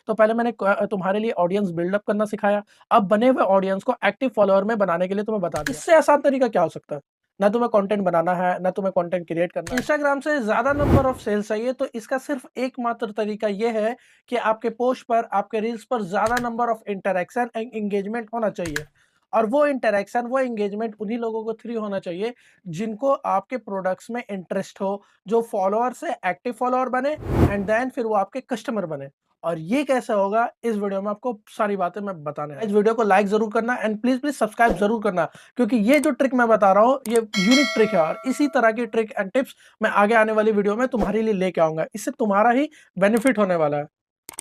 तो पहले मैंने तुम्हारे लिए ऑडियंस बिल्डअप करना सिखाया, अब बने हुए ऑडियंस को एक्टिव फॉलोअर में बनाने के लिए तुम्हें बता दिया। इससे आसान तरीका क्या हो सकता है? ना तुम्हें कंटेंट बनाना है, ना तुम्हें कंटेंट क्रिएट करना है। इंस्टाग्राम से ज़्यादा नंबर ऑफ सेल्स चाहिए तो इसका सिर्फ एकमात्र तरीका ये है कि आपके पोस्ट पर, आपके रील्स पर ज़्यादा number of interaction and engagement होना चाहिए। और वो इंटरैक्शन, वो एंगेजमेंट उन्हीं लोगों को थ्रू होना चाहिए जिनको आपके प्रोडक्ट्स में इंटरेस्ट हो, जो फॉलोअर से एक्टिव फॉलोअर बने एंड देन फिर वो आपके कस्टमर बने। और ये कैसे होगा, इस वीडियो में आपको सारी बातें मैं बताने वाला हूं। इस वीडियो को लाइक जरूर करना एंड प्लीज प्लीज सब्सक्राइब जरूर करना, क्योंकि ये जो ट्रिक मैं बता रहा हूँ ये यूनिक ट्रिक है और इसी तरह की ट्रिक एंड टिप्स मैं आगे आने वाली वीडियो में तुम्हारे लिए लेके आऊंगा। इससे तुम्हारा ही बेनिफिट होने वाला है।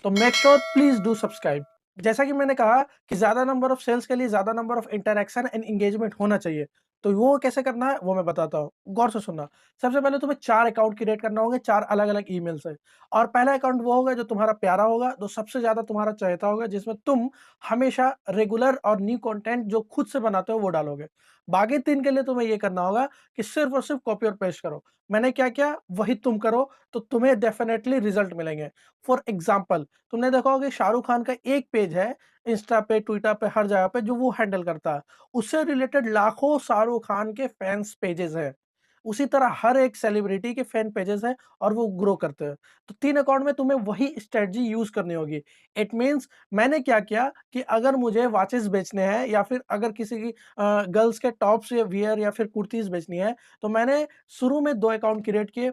तो make sure please do subscribe. जैसा कि मैंने कहा कि ज्यादा नंबर ऑफ सेल्स के लिए ज्यादा number of interaction and engagement होना चाहिए। तो वो कैसे करना है वो मैं बताता हूँ, गौर से सुनना। सबसे पहले तुम्हें 4 अकाउंट क्रिएट करना होंगे, 4 अलग-अलग ईमेल से। और पहला अकाउंट वो होगा जो तुम्हारा प्यारा होगा, जो सबसे ज़्यादा तुम्हारा चहेता होगा, जिसमें तुम हमेशा रेगुलर और न्यू कंटेंट जो खुद से बनाते हो वो डालोगे। बाकी 3 के लिए तुम्हें ये करना होगा कि सिर्फ़ और सिर्फ़ कॉपी और पेस्ट करो। मैंने क्या किया वही तुम करो, तो तुम्हें डेफिनिटली रिजल्ट मिलेंगे। फॉर एग्ज़ाम्पल, तुमने देखा होगा कि शाहरुख खान का एक पेज है इंस्टा पे, ट्विटर पे, हर जगह पे जो वो हैंडल करता है। उससे रिलेटेड लाखों शाहरुख खान के फैन्स पेजेस हैं। उसी तरह हर एक सेलिब्रिटी के फैन पेजेस हैं और वो ग्रो करते हैं। तो 3 अकाउंट में तुम्हें वही स्ट्रेटजी यूज़ करनी होगी। इट मीन्स मैंने क्या किया कि अगर मुझे वॉचेस बेचने हैं या फिर अगर किसी की गर्ल्स के टॉप्स या वियर या फिर कुर्तीज़ बेचनी है, तो मैंने शुरू में 2 अकाउंट क्रिएट किए।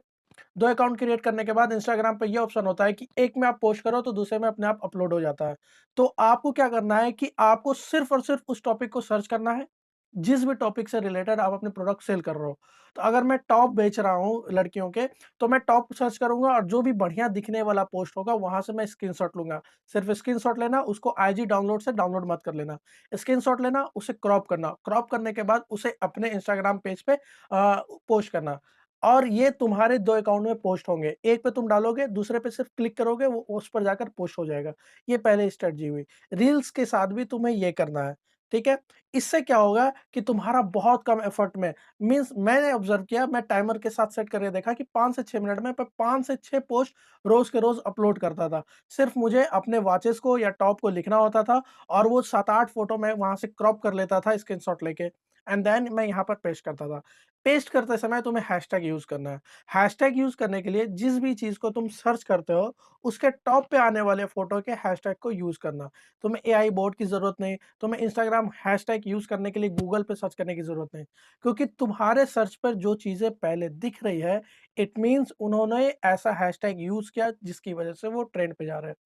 2 अकाउंट क्रिएट करने के बाद इंस्टाग्राम पे ये ऑप्शन होता है कि एक में आप पोस्ट करो तो दूसरे में अपने आप अपलोड हो जाता है। तो आपको क्या करना है कि आपको सिर्फ़ और सिर्फ़ उस टॉपिक को सर्च करना है, जिस भी टॉपिक से रिलेटेड आप अपने प्रोडक्ट सेल कर रहे हो। तो अगर मैं टॉप बेच रहा हूँ लड़कियों के, तो मैं टॉप सर्च करूँगा और जो भी बढ़िया दिखने वाला पोस्ट होगा वहाँ से मैं स्क्रीनशॉट लूँगा। सिर्फ़ स्क्रीनशॉट लेना, उसको आईजी डाउनलोड से डाउनलोड मत कर लेना। स्क्रीनशॉट लेना, उसे क्रॉप करना, क्रॉप करने के बाद उसे अपने इंस्टाग्राम पेज पे पोस्ट करना। और ये तुम्हारे 2 अकाउंट में पोस्ट होंगे। एक पे तुम डालोगे, दूसरे पे सिर्फ़ क्लिक करोगे, वो उस पर जाकर पोस्ट हो जाएगा। ये पहली स्ट्रैटेजी हुई। रील्स के साथ भी तुम्हें ये करना है, ठीक है? इससे क्या होगा कि तुम्हारा बहुत कम एफर्ट में, मीन्स मैंने ऑब्ज़र्व किया, मैं टाइमर के साथ सेट करके देखा कि 5 से 6 मिनट में मैं 5 से 6 पोस्ट रोज़ के रोज़ अपलोड करता था। सिर्फ़ मुझे अपने वॉचेस को या टॉप को लिखना होता था और वो 7-8 फ़ोटो मैं वहाँ से क्रॉप कर लेता था स्क्रीनशॉट लेके एंड देन मैं यहाँ पर पेस्ट करता था। पेस्ट करते समय तुम्हें हैशटैग यूज़ करना है। हैशटैग यूज़ करने के लिए जिस भी चीज़ को तुम सर्च करते हो, उसके टॉप पे आने वाले फ़ोटो के हैशटैग को यूज़ करना। तुम्हें एआई बोट की ज़रूरत नहीं, तुम्हें इंस्टाग्राम हैशटैग यूज़ करने के लिए गूगल पे सर्च करने की ज़रूरत नहीं। क्योंकि तुम्हारे सर्च पर जो चीज़ें पहले दिख रही है, इट मीन्स उन्होंने ऐसा हैशटैग यूज़ किया जिसकी वजह से वो ट्रेंड पे जा रहे हैं।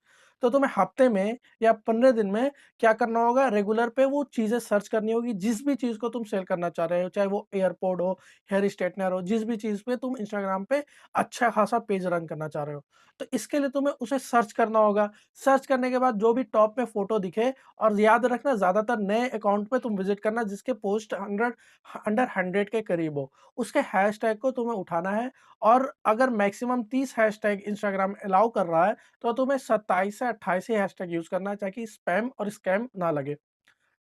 तो तुम्हें हफ्ते में या 15 दिन में क्या करना होगा, रेगुलर पे वो चीज़ें सर्च करनी होगी, जिस भी चीज़ को तुम सेल करना चाह रहे हो, चाहे वो एयरपोर्ट हो, हेयर स्ट्रेटनर हो, जिस भी चीज़ पे तुम इंस्टाग्राम पे अच्छा खासा पेज रन करना चाह रहे हो। तो इसके लिए तुम्हें उसे सर्च करना होगा। सर्च करने के बाद जो भी टॉप पे फ़ोटो दिखे, और याद रखना ज़्यादातर नए अकाउंट पे तुम विज़िट करना जिसके पोस्ट 100 अंडर 100 के करीब हो। उसके हैशटैग को तुम्हें उठाना है और अगर मैक्सिमम 30 हैशटैग इंस्टाग्राम अलाउ कर रहा है, तो तुम्हें 27 से 28 ही हैशटैग यूज़ करना है ताकि स्पैम और स्कैम ना लगे।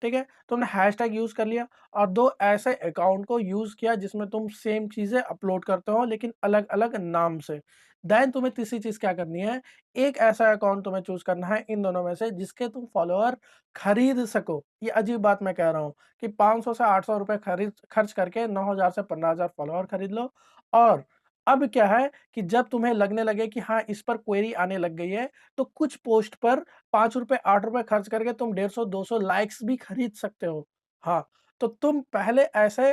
ठीक है? तुमने हैशटैग यूज़ कर लिया और 2 ऐसे अकाउंट को यूज़ किया जिसमें तुम सेम चीज़ें अपलोड करते हो लेकिन अलग-अलग नाम से। देन तुम्हें तीसरी चीज़ क्या करनी है, एक ऐसा अकाउंट तुम्हें चूज़ करना है इन दोनों में से जिसके तुम फॉलोअर खरीद सको। ये अजीब बात मैं कह रहा हूँ कि 500 से 800 रुपए खर्च करके 9,000 से 15,000 फॉलोअर खरीद लो। और अब क्या है कि जब तुम्हें लगने लगे कि हाँ, इस पर क्वेरी आने लग गई है, तो कुछ पोस्ट पर ₹5 ₹8 खर्च करके तुम 150-200 लाइक्स भी खरीद सकते हो। हाँ, तो तुम पहले ऐसे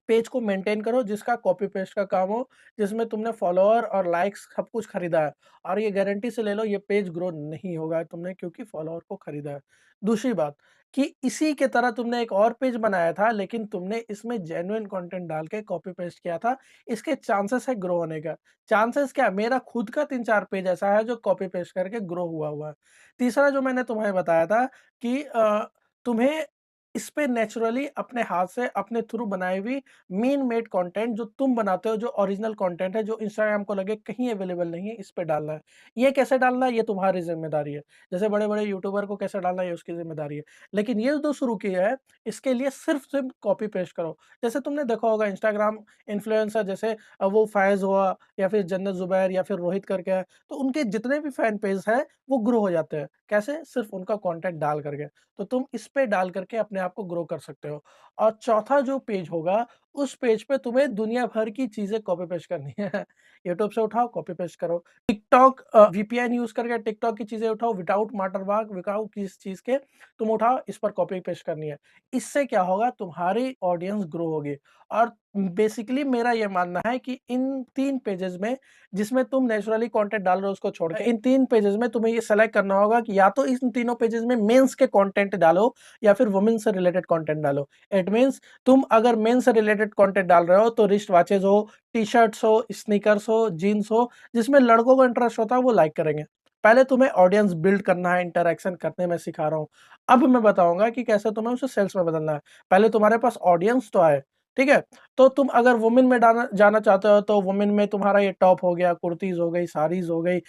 पेज को मेंटेन करो जिसका कॉपी पेस्ट का काम हो, जिसमें तुमने फॉलोअर और लाइक्स सब कुछ खरीदा है और ये गारंटी से ले लो ये पेज ग्रो नहीं होगा तुमने क्योंकि फॉलोअर को खरीदा है। दूसरी बात कि इसी के तरह तुमने एक और पेज बनाया था लेकिन तुमने इसमें जेन्युइन कंटेंट डाल के कॉपी पेस्ट किया था, इसके चांसेस है ग्रो होने का। चांसेस क्या, मेरा खुद का 3-4 पेज ऐसा है जो कॉपी पेस्ट करके ग्रो हुआ हुआ है। तीसरा जो मैंने तुम्हें बताया था कि तुम्हें इस पे नेचुरली अपने हाथ से अपने थ्रू बनाई हुई मीन मेड कंटेंट जो तुम बनाते हो, जो ओरिजिनल कंटेंट है, जो इंस्टाग्राम को लगे कहीं अवेलेबल नहीं है, इस पे डालना है। ये कैसे डालना है, ये तुम्हारी ज़िम्मेदारी है। जैसे बड़े-बड़े यूट्यूबर को कैसे डालना है, ये उसकी ज़िम्मेदारी है। लेकिन ये जो शुरू किया है, इसके लिए सिर्फ़ कॉपी पेस्ट करो। जैसे तुमने देखा होगा इंस्टाग्राम इन्फ्लुएंसर, जैसे वो फैज़ हुआ या फिर जन्नत ज़ुबैर या फिर रोहित करके है, तो उनके जितने भी फैन पेज हैं, वो ग्रो हो जाते हैं। कैसे? सिर्फ़ उनका कंटेंट डाल करके। तो तुम इस पे डाल करके अपने आप को ग्रो कर सकते हो। और चौथा जो पेज होगा, उस पेज पे तुम्हें दुनिया भर की चीज़ें कॉपी पेस्ट करनी है। यूट्यूब से उठाओ, कॉपी पेस्ट करो। टिकटॉक वीपीएन यूज़ करके टिकटॉक की चीज़ें उठाओ, विदाउट वाटरमार्क, विदाउट किसी चीज़ के तुम उठाओ, इस पर कॉपी पेस्ट करनी है। इससे क्या होगा, तुम्हारी ऑडियंस ग्रो होगी। और बेसिकली मेरा ये मानना है कि इन 3 पेजेज़ में, जिसमें तुम नेचुरली कंटेंट डाल रहे हो उसको छोड़ के, इन 3 पेजेज़ में तुम्हें ये सेलेक्ट करना होगा कि या तो इन तीनों पेजेज़ में मेंस के कंटेंट डालो या फिर वुमेन से रिलेटेड कंटेंट डालो। इट मीन्स तुम अगर मेन से रिलेटेड कंटेंट डाल रहे हो तो रिस्ट वॉचेस हो, टी-शर्ट्स हो, स्नीकर्स हो, जीन्स हो, जिसमें लड़कों को इंटरेस्ट होता है वो लाइक करेंगे। पहले तुम्हें ऑडियंस बिल्ड करना है, इंटरैक्शन करने में सिखा रहा हूँ। अब मैं बताऊँगा कि कैसे तुम्हें उसे सेल्स में बदलना है। पहले तुम्हारे पास ऑडियंस तो आए, ठीक है? तो तुम अगर वुमेन में डाना जाना चाहते हो तो वुमेन में तुम्हारा ये टॉप हो गया, कुर्तीज़ हो गई, साड़ीज़ हो गई,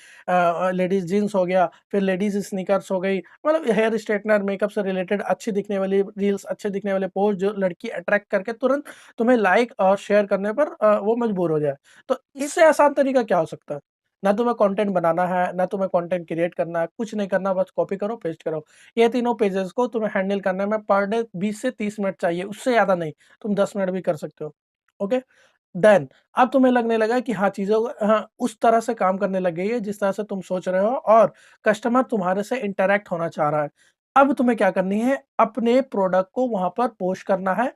लेडीज़ जीन्स हो गया, फिर लेडीज़ स्नीकर्स हो गई, मतलब हेयर स्ट्रेटनर, मेकअप से रिलेटेड अच्छी दिखने वाली रील्स, अच्छे दिखने वाले पोस्ट जो लड़की अट्रैक्ट करके तुरंत तुम्हें लाइक और शेयर करने पर वो मजबूर हो जाए। तो इससे आसान तरीका क्या हो सकता है? ना तुम्हें कंटेंट बनाना है, ना तुम्हें कंटेंट क्रिएट करना है, कुछ नहीं करना, बस कॉपी करो, पेस्ट करो। ये तीनों पेजेज़ को तुम्हें हैंडल करने में पर डे 20 से 30 मिनट चाहिए, उससे ज़्यादा नहीं। तुम 10 मिनट भी कर सकते हो। ओके? देन अब तुम्हें लगने लगा कि हाँ, चीज़ों हाँ, उस तरह से काम करने लग गई है जिस तरह से तुम सोच रहे हो और कस्टमर तुम्हारे से इंटरैक्ट होना चाह रहा है। अब तुम्हें क्या करनी है, अपने प्रोडक्ट को वहाँ पर पोस्ट करना है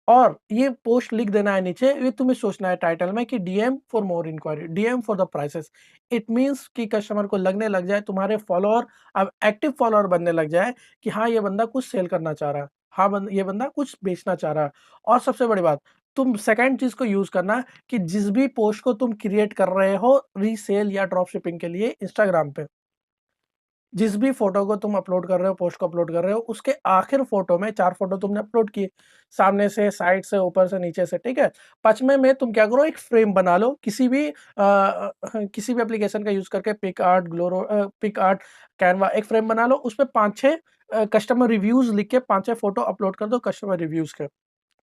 और ये पोस्ट लिख देना है नीचे, ये तुम्हें सोचना है टाइटल में कि DM for more inquiry, DM for the prices. It means कि कस्टमर को लगने लग जाए, तुम्हारे फॉलोअर अब एक्टिव फॉलोअर बनने लग जाए कि हाँ, ये बंदा कुछ सेल करना चाह रहा है। हाँ, ये बंदा कुछ बेचना चाह रहा है। और सबसे बड़ी बात, तुम सेकंड चीज़ को यूज़ करना कि जिस भी पोस्ट को तुम क्रिएट कर रहे हो रीसेल या ड्रॉप शिपिंग के लिए इंस्टाग्राम पे, जिस भी फ़ोटो को तुम अपलोड कर रहे हो, पोस्ट को अपलोड कर रहे हो, उसके आखिर फ़ोटो में 4 फ़ोटो तुमने अपलोड किए, सामने से, साइड से, ऊपर से, नीचे से, ठीक है? 5वें में तुम क्या करो, एक फ्रेम बना लो, किसी भी एप्लीकेशन का यूज़ करके, पिकआर्ट, कैनवा, एक फ्रेम बना लो, उसपे 5-6 कस्टमर रिव्यूज़ लिख के 5-6 फ़ोटो अपलोड कर दो कस्टमर रिव्यूज़ के।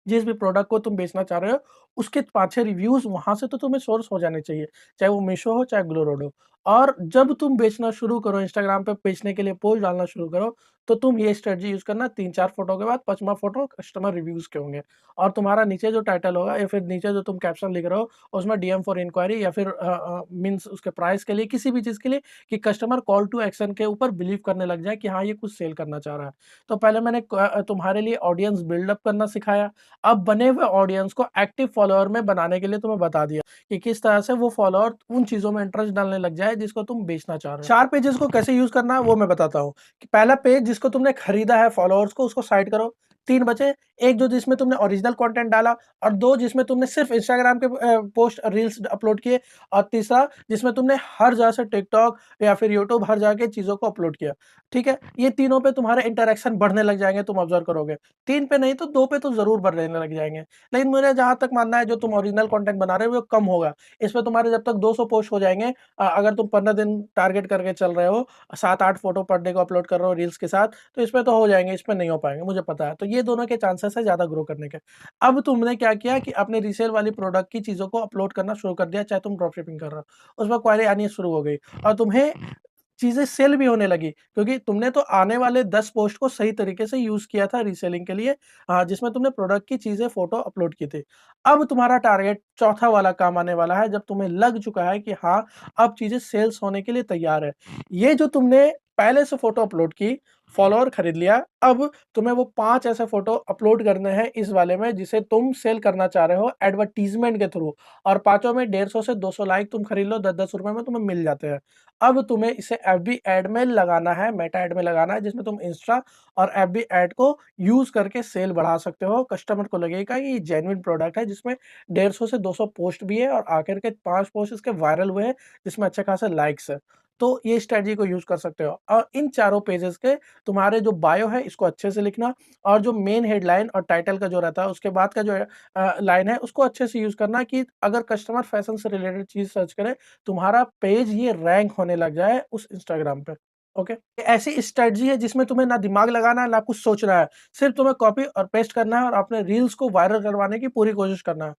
जिस भी प्रोडक्ट को तुम बेचना चाह रहे हो, उसके 5-6 रिव्यूज़ वहाँ से तो तुम्हें सोर्स हो जाने चाहिए, चाहे वो मीशो हो, चाहे ग्लोरोड हो। और जब तुम बेचना शुरू करो, इंस्टाग्राम पे बेचने के लिए पोस्ट डालना शुरू करो, तो तुम ये स्ट्रैटेजी यूज़ करना, 3-4 फ़ोटो के बाद 5वाँ फ़ोटो कस्टमर रिव्यूज़ के होंगे और तुम्हारा नीचे जो टाइटल होगा या फिर नीचे जो तुम कैप्शन लिख रहे हो, उसमें डीएम फॉर इंक्वायरी या फिर मीन्स उसके प्राइस के लिए, किसी भी चीज़ के लिए कि कस्टमर कॉल टू एक्शन के ऊपर बिलीव करने लग जाए कि हाँ, ये कुछ सेल करना चाह रहा है। तो पहले मैंने तुम्हारे लिए ऑडियंस बिल्डअप करना सिखाया, अब बने हुए ऑडियंस को एक्टिव फॉलोअर में बनाने के लिए तुम्हें बता दिया कि किस तरह से वो फॉलोअर उन चीज़ों में इंटरेस्ट डालने लग जाए जिसको तुम बेचना चाह रहे हो। 4 पेजेज़ को कैसे यूज़ करना है वो मैं बताता हूँ कि पहला पेज जिसको तुमने खरीदा है फॉलोअर्स को उसको साइड करो, 3 बचे, एक जो जिसमें तुमने ओरिजिनल कंटेंट डाला और 2 जिसमें तुमने सिर्फ इंस्टाग्राम के पोस्ट रील्स अपलोड किए और तीसरा जिसमें तुमने हर जगह से टिकटॉक या फिर यूट्यूब हर जगह की चीज़ों को अपलोड किया। ठीक है? ये तीनों पे तुम्हारे इंटरैक्शन बढ़ने लग जाएँगे, तुम ऑब्ज़र्व करोगे। 3 पे नहीं तो 2 पे तो ज़रूर बढ़ने लग जाएँगे। लेकिन मेरा जहाँ तक मानना है जो तुम ओरिजिनल कंटेंट बना रहे हो वो कम होगा। इसमें तुम्हारे जब तक 200 पोस्ट हो जाएँगे, अगर तुम 15 दिन टारगेट करके चल रहे हो, 7-8 फ़ोटो पर डे को अपलोड कर रहे हो रील्स के साथ, तो इसमें तो हो जाएँगे, इसमें नहीं हो पाएँगे, मुझे पता है। तो ये दोनों के चांसेस है ज़्यादा ग्रो करने के। अब तुमने क्या किया कि अपने रीसेल वाली प्रोडक्ट की चीज़ों को अपलोड करना शुरू कर दिया, चाहे तुम ड्रॉप शिपिंग कर रहे हो। उसमें क्वेरी आनी शुरू हो गई और तुम्हें चीज़ें सेल भी होने लगी क्योंकि तुमने तो आने वाले 10 पोस्ट को सही तरीके से यूज़ किया था रीसेलिंग के लिए, जिसमें तुमने प्रोडक्ट की चीज़ें फ़ोटो अपलोड की थी। अब तुम्हारा टारगेट चौथा वाला काम आने वाला है जब तुम्हें लग चुका है कि हाँ, अब चीज़ें सेल्स होने के लिए तैयार है। ये जो तुमने पहले से फ़ोटो अपलोड की, फॉलोवर खरीद लिया, अब तुम्हें वो 5 ऐसे फ़ोटो अपलोड करने हैं इस वाले में जिसे तुम सेल करना चाह रहे हो एडवर्टाइज़मेंट के थ्रू और पाँचों में 150 से 200 लाइक तुम खरीद लो, ₹10-10 में तुम्हें मिल जाते हैं। अब तुम्हें इसे एफबी एड में लगाना है, मेटा एड में लगाना है जिसमें तुम इंस्टा और एफबी एड को यूज़ करके सेल बढ़ा सकते हो। कस्टमर को लगेगा ये जेन्युइन प्रोडक्ट है जिसमें 150 से 200 पोस्ट भी है और आखिर के 5 पोस्ट इसके वायरल हुए हैं जिसमें अच्छे खासे लाइक्स है। तो ये स्ट्रैटेजी को यूज़ कर सकते हो। और इन चारों पेजेज़ के तुम्हारे जो बायो है इसको अच्छे से लिखना, और जो मेन हेडलाइन और टाइटल का जो रहता है उसके बाद का जो लाइन है उसको अच्छे से यूज़ करना, कि अगर कस्टमर फैशन से रिलेटेड चीज़ सर्च करे, तुम्हारा पेज ये रैंक होने लग जाए उस इंस्टाग्राम पे। ओके? ऐसी स्ट्रैटेजी है जिसमें तुम्हें ना दिमाग लगाना है, ना कुछ सोचना है। सिर्फ़ तुम्हें कॉपी और पेस्ट करना है और अपने रील्स को वायरल करवाने की पूरी कोशिश करना है।